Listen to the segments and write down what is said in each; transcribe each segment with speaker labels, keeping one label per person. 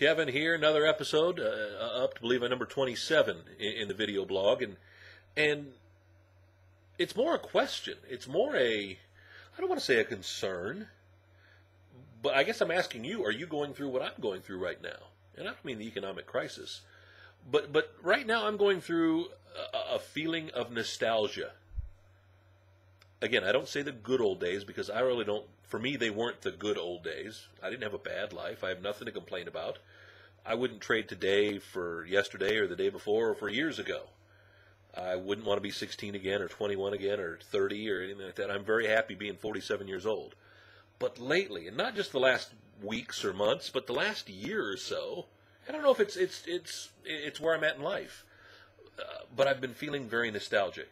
Speaker 1: Kevin here, another episode, up to believe at number 27 in the video blog, and it's more a question. It's more I don't want to say a concern, but I guess I'm asking you, are you going through what I'm going through right now? And I don't mean the economic crisis, but right now I'm going through a feeling of nostalgia. Again, I don't say the good old days because I really don't, for me, they weren't the good old days. I didn't have a bad life. I have nothing to complain about. I wouldn't trade today for yesterday or the day before or for years ago. I wouldn't want to be 16 again or 21 again or 30 or anything like that. I'm very happy being 47 years old. But lately, and not just the last weeks or months, but the last year or so, I don't know if it's where I'm at in life, but I've been feeling very nostalgic.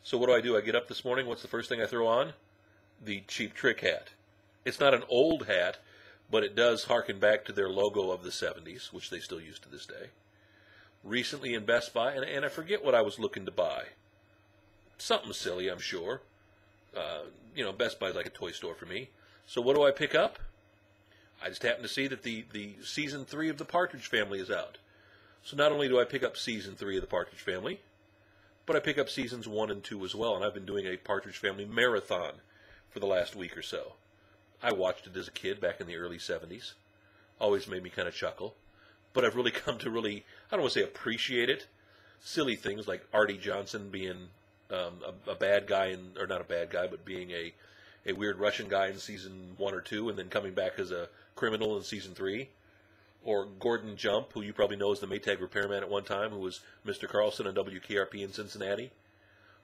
Speaker 1: So what do? I get up this morning, what's the first thing I throw on? The Cheap Trick hat. It's not an old hat, but it does harken back to their logo of the 70s, which they still use to this day. Recently in Best Buy, and I forget what I was looking to buy. Something silly, I'm sure. Best Buy's like a toy store for me. So what do I pick up? I just happen to see that the Season 3 of the Partridge Family is out. So not only do I pick up Season 3 of the Partridge Family, but I pick up Seasons 1 and 2 as well, and I've been doing a Partridge Family marathon for the last week or so. I watched it as a kid back in the early 70s. Always made me kind of chuckle. But I've really come to I don't want to say appreciate it. Silly things like Artie Johnson being a bad guy, or not a bad guy, but being a weird Russian guy in Season 1 or 2, and then coming back as a criminal in Season 3. Or Gordon Jump, who you probably know as the Maytag repairman at one time, who was Mr. Carlson on WKRP in Cincinnati,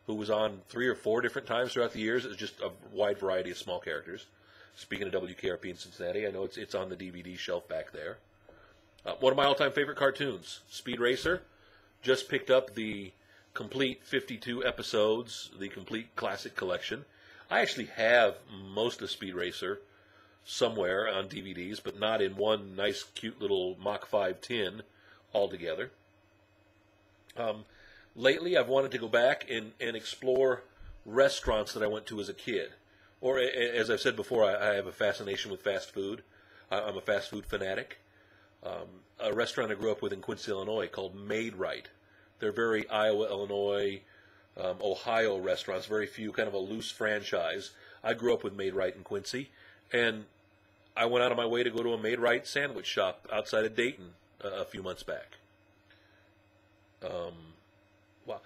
Speaker 1: who was on 3 or 4 different times throughout the years. It's just a wide variety of small characters. Speaking of WKRP in Cincinnati, I know it's on the DVD shelf back there. One of my all-time favorite cartoons, Speed Racer, just picked up the complete 52 episodes, the complete classic collection. I actually have most of Speed Racer somewhere on DVDs, but not in one nice, cute little Mach 5 tin altogether. Lately, I've wanted to go back and explore restaurants that I went to as a kid. Or, as I've said before, I have a fascination with fast food. I'm a fast food fanatic. A restaurant I grew up with in Quincy, Illinois called Made Right. They're very Iowa, Illinois, Ohio restaurants, very few, kind of a loose franchise. I grew up with Made Right in Quincy, and I went out of my way to go to a Made Right sandwich shop outside of Dayton a few months back. Wow.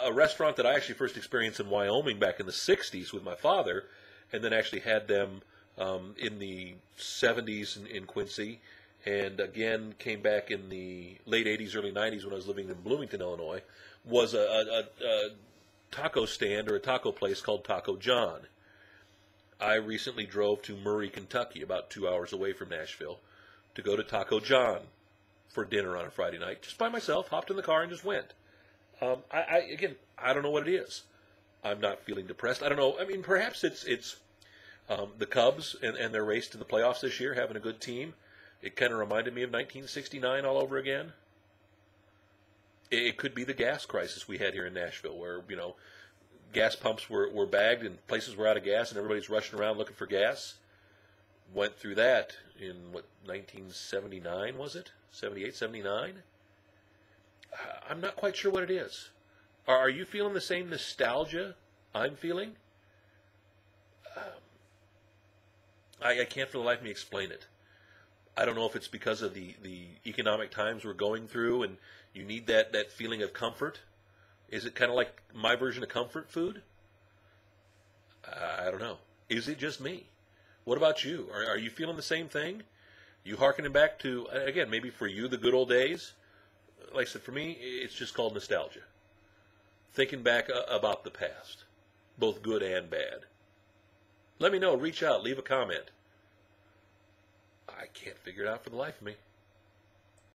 Speaker 1: A restaurant that I actually first experienced in Wyoming back in the 60s with my father, and then actually had them in the 70s in Quincy, and again came back in the late 80s, early 90s when I was living in Bloomington, Illinois, was a taco stand or a taco place called Taco John. I recently drove to Murray, Kentucky, about 2 hours away from Nashville, to go to Taco John for dinner on a Friday night, just by myself, hopped in the car and just went. I don't know what it is. I'm not feeling depressed. I don't know. I mean, perhaps it's the Cubs and their race to the playoffs this year, having a good team. It kind of reminded me of 1969 all over again. It could be the gas crisis we had here in Nashville, where, gas pumps were bagged and places were out of gas and everybody's rushing around looking for gas. Went through that in, 1979 was it? 78, 79? I'm not quite sure what it is. Are you feeling the same nostalgia I'm feeling? I can't for the life of me explain it. I don't know if it's because of the economic times we're going through and you need that feeling of comfort. Is it kind of like my version of comfort food? I don't know. Is it just me? What about you? Are you feeling the same thing? You hearkening back to, again, maybe for you, the good old days? Like I said, for me, it's just called nostalgia. Thinking back about the past, both good and bad. Let me know. Reach out. Leave a comment. I can't figure it out for the life of me.